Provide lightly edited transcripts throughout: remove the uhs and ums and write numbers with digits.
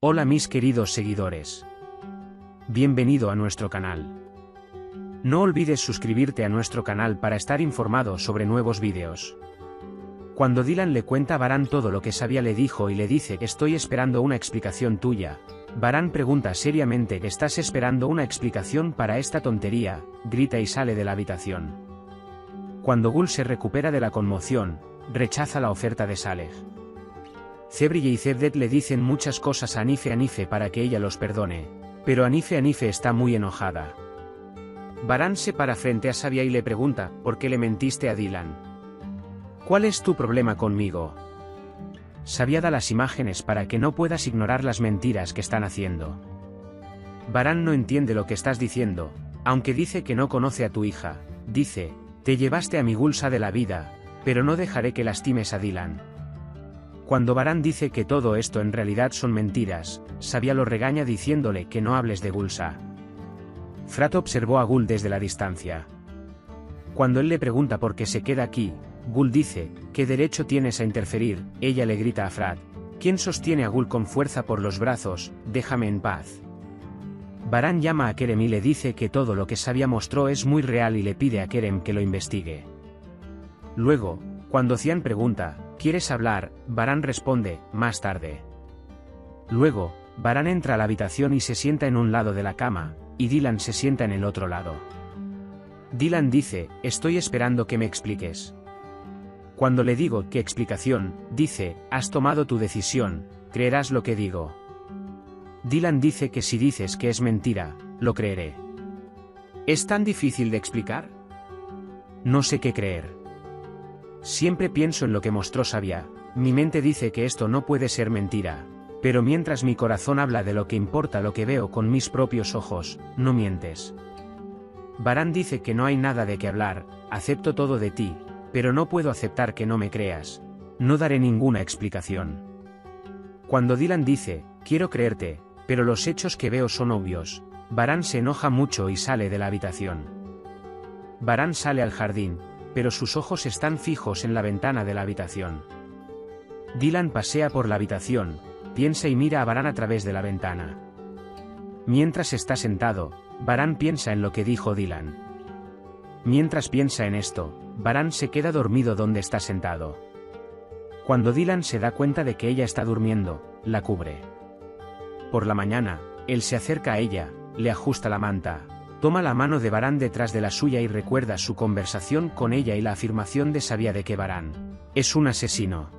Hola mis queridos seguidores. Bienvenido a nuestro canal. No olvides suscribirte a nuestro canal para estar informado sobre nuevos vídeos. Cuando Dylan le cuenta a Varan todo lo que sabía, le dijo y le dice que estoy esperando una explicación tuya. Varan pregunta seriamente que estás esperando una explicación para esta tontería, grita y sale de la habitación. Cuando Gul se recupera de la conmoción, rechaza la oferta de Saleh. Cebrille y Cevdet le dicen muchas cosas a Anife para que ella los perdone, pero Anife está muy enojada. Varan se para frente a Sabia y le pregunta, ¿por qué le mentiste a Dylan? ¿Cuál es tu problema conmigo? Sabia da las imágenes para que no puedas ignorar las mentiras que están haciendo. Varan no entiende lo que estás diciendo, aunque dice que no conoce a tu hija. Dice, te llevaste a mi Gulsa de la vida, pero no dejaré que lastimes a Dylan. Cuando Varan dice que todo esto en realidad son mentiras, Sabia lo regaña diciéndole que no hables de Gulsa. Frat observó a Gul desde la distancia. Cuando él le pregunta por qué se queda aquí, Gul dice, ¿qué derecho tienes a interferir? Ella le grita a Frat, ¿quién sostiene a Gul con fuerza por los brazos? Déjame en paz. Varan llama a Kerem y le dice que todo lo que Sabia mostró es muy real y le pide a Kerem que lo investigue. Luego, cuando Cian pregunta, ¿quieres hablar? Varan responde, más tarde. Luego, Varan entra a la habitación y se sienta en un lado de la cama, y Dylan se sienta en el otro lado. Dylan dice, estoy esperando que me expliques. Cuando le digo, ¿qué explicación? Dice, has tomado tu decisión, creerás lo que digo. Dylan dice que si dices que es mentira, lo creeré. ¿Es tan difícil de explicar? No sé qué creer. Siempre pienso en lo que mostró Sabia, mi mente dice que esto no puede ser mentira, pero mientras mi corazón habla de lo que importa lo que veo con mis propios ojos, no mientes. Varan dice que no hay nada de qué hablar, acepto todo de ti, pero no puedo aceptar que no me creas, no daré ninguna explicación. Cuando Dylan dice, quiero creerte, pero los hechos que veo son obvios, Varan se enoja mucho y sale de la habitación. Varan sale al jardín, pero sus ojos están fijos en la ventana de la habitación. Dylan pasea por la habitación, piensa y mira a Varan a través de la ventana. Mientras está sentado, Varan piensa en lo que dijo Dylan. Mientras piensa en esto, Varan se queda dormido donde está sentado. Cuando Dylan se da cuenta de que ella está durmiendo, la cubre. Por la mañana, él se acerca a ella, le ajusta la manta, toma la mano de Varan detrás de la suya y recuerda su conversación con ella y la afirmación de Sabia de que Varan es un asesino.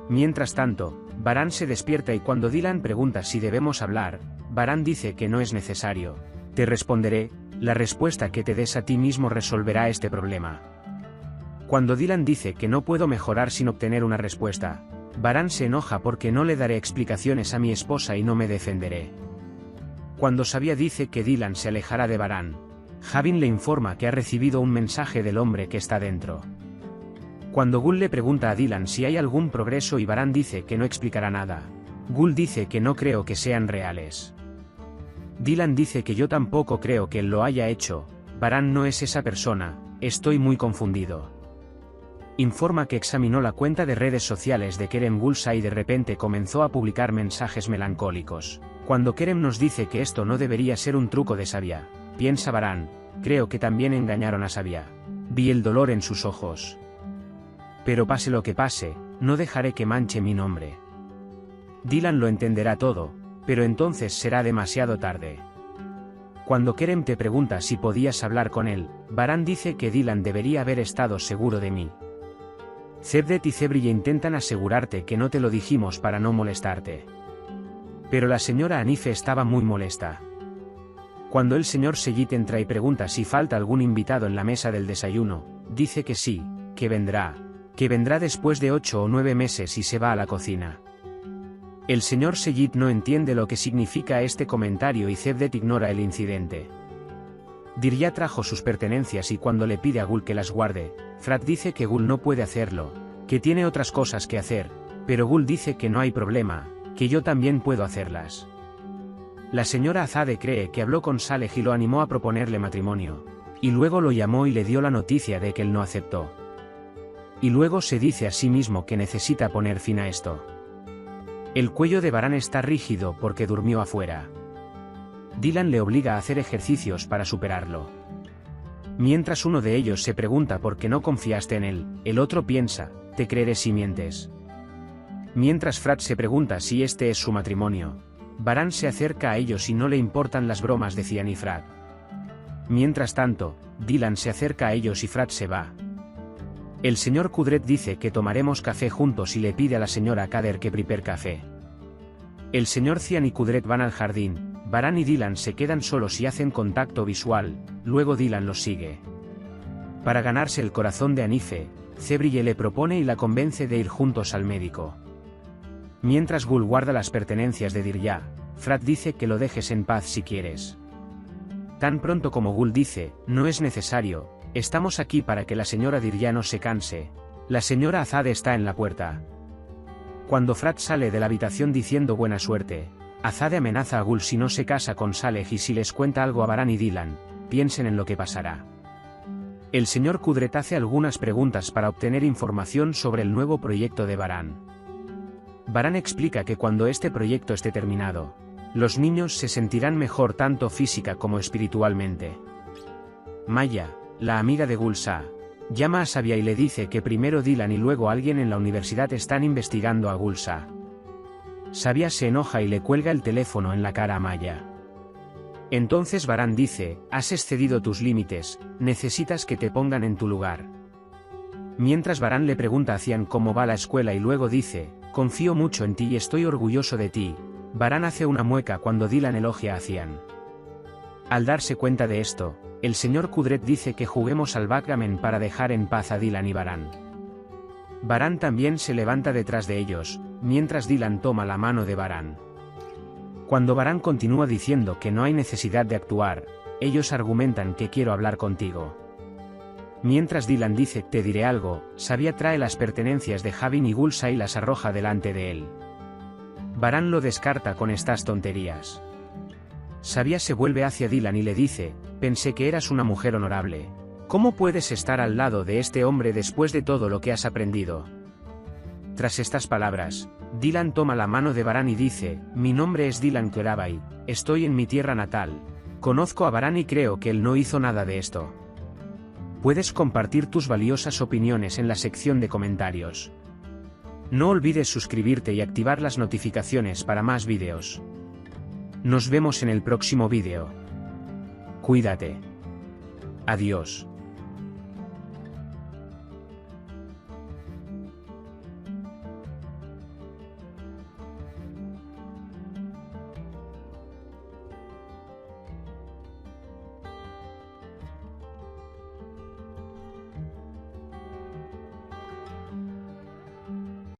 Mientras tanto, Varan se despierta y cuando Dylan pregunta si debemos hablar, Varan dice que no es necesario. Te responderé, la respuesta que te des a ti mismo resolverá este problema. Cuando Dylan dice que no puedo mejorar sin obtener una respuesta, Varan se enoja porque no le daré explicaciones a mi esposa y no me defenderé. Cuando Sabia dice que Dylan se alejará de Varan, Javin le informa que ha recibido un mensaje del hombre que está dentro. Cuando Gul le pregunta a Dylan si hay algún progreso y Varan dice que no explicará nada, Gul dice que no creo que sean reales. Dylan dice que yo tampoco creo que él lo haya hecho, Varan no es esa persona, estoy muy confundido. Informa que examinó la cuenta de redes sociales de Kerem Gulsa y de repente comenzó a publicar mensajes melancólicos. Cuando Kerem nos dice que esto no debería ser un truco de Sabia, piensa Varan, creo que también engañaron a Sabia. Vi el dolor en sus ojos. Pero pase lo que pase, no dejaré que manche mi nombre. Dylan lo entenderá todo, pero entonces será demasiado tarde. Cuando Kerem te pregunta si podías hablar con él, Varan dice que Dylan debería haber estado seguro de mí. Cevdet y Cebrille intentan asegurarte que no te lo dijimos para no molestarte. Pero la señora Anife estaba muy molesta. Cuando el señor Seyit entra y pregunta si falta algún invitado en la mesa del desayuno, dice que sí, que vendrá después de 8 o 9 meses y se va a la cocina. El señor Seyit no entiende lo que significa este comentario y Cevdet ignora el incidente. Dirya trajo sus pertenencias y cuando le pide a Gul que las guarde, Frat dice que Gul no puede hacerlo, que tiene otras cosas que hacer, pero Gul dice que no hay problema, que yo también puedo hacerlas. La señora Azade cree que habló con Saleh y lo animó a proponerle matrimonio, y luego lo llamó y le dio la noticia de que él no aceptó. Y luego se dice a sí mismo que necesita poner fin a esto. El cuello de Varane está rígido porque durmió afuera. Dylan le obliga a hacer ejercicios para superarlo. Mientras uno de ellos se pregunta por qué no confiaste en él, el otro piensa, te creeré si mientes. Mientras Frat se pregunta si este es su matrimonio, Varane se acerca a ellos y no le importan las bromas de Cian y Frat. Mientras tanto, Dylan se acerca a ellos y Frat se va. El señor Kudret dice que tomaremos café juntos y le pide a la señora Kader que prepare café. El señor Cian y Kudret van al jardín, Varane y Dylan se quedan solos y hacen contacto visual, luego Dylan los sigue. Para ganarse el corazón de Anife, Cebrille le propone y la convence de ir juntos al médico. Mientras Gul guarda las pertenencias de Dirya, Frat dice que lo dejes en paz si quieres. Tan pronto como Gul dice, no es necesario, estamos aquí para que la señora Dirya no se canse, la señora Azad está en la puerta. Cuando Frat sale de la habitación diciendo buena suerte, Azad amenaza a Gul si no se casa con Saleh y si les cuenta algo a Varane y Dylan, piensen en lo que pasará. El señor Kudret hace algunas preguntas para obtener información sobre el nuevo proyecto de Varane. Varane explica que cuando este proyecto esté terminado, los niños se sentirán mejor tanto física como espiritualmente. Maya, la amiga de Gulsa, llama a Sabia y le dice que primero Dylan y luego alguien en la universidad están investigando a Gulsa. Sabia se enoja y le cuelga el teléfono en la cara a Maya. Entonces Varane dice, has excedido tus límites, necesitas que te pongan en tu lugar. Mientras Varane le pregunta a Cian cómo va la escuela y luego dice, confío mucho en ti y estoy orgulloso de ti, Varane hace una mueca cuando Dylan elogia a Cian. Al darse cuenta de esto, el señor Kudret dice que juguemos al backgammon para dejar en paz a Dylan y Varane. Varane también se levanta detrás de ellos, mientras Dylan toma la mano de Varane. Cuando Varane continúa diciendo que no hay necesidad de actuar, ellos argumentan que quiero hablar contigo. Mientras Dylan dice te diré algo, Sabia trae las pertenencias de Javin y Gulsa y las arroja delante de él. Varane lo descarta con estas tonterías. Sabia se vuelve hacia Dylan y le dice, pensé que eras una mujer honorable. ¿Cómo puedes estar al lado de este hombre después de todo lo que has aprendido? Tras estas palabras, Dylan toma la mano de Varane y dice, mi nombre es Dylan Kerabai, estoy en mi tierra natal. Conozco a Varane y creo que él no hizo nada de esto. Puedes compartir tus valiosas opiniones en la sección de comentarios. No olvides suscribirte y activar las notificaciones para más vídeos. Nos vemos en el próximo vídeo. Cuídate. Adiós.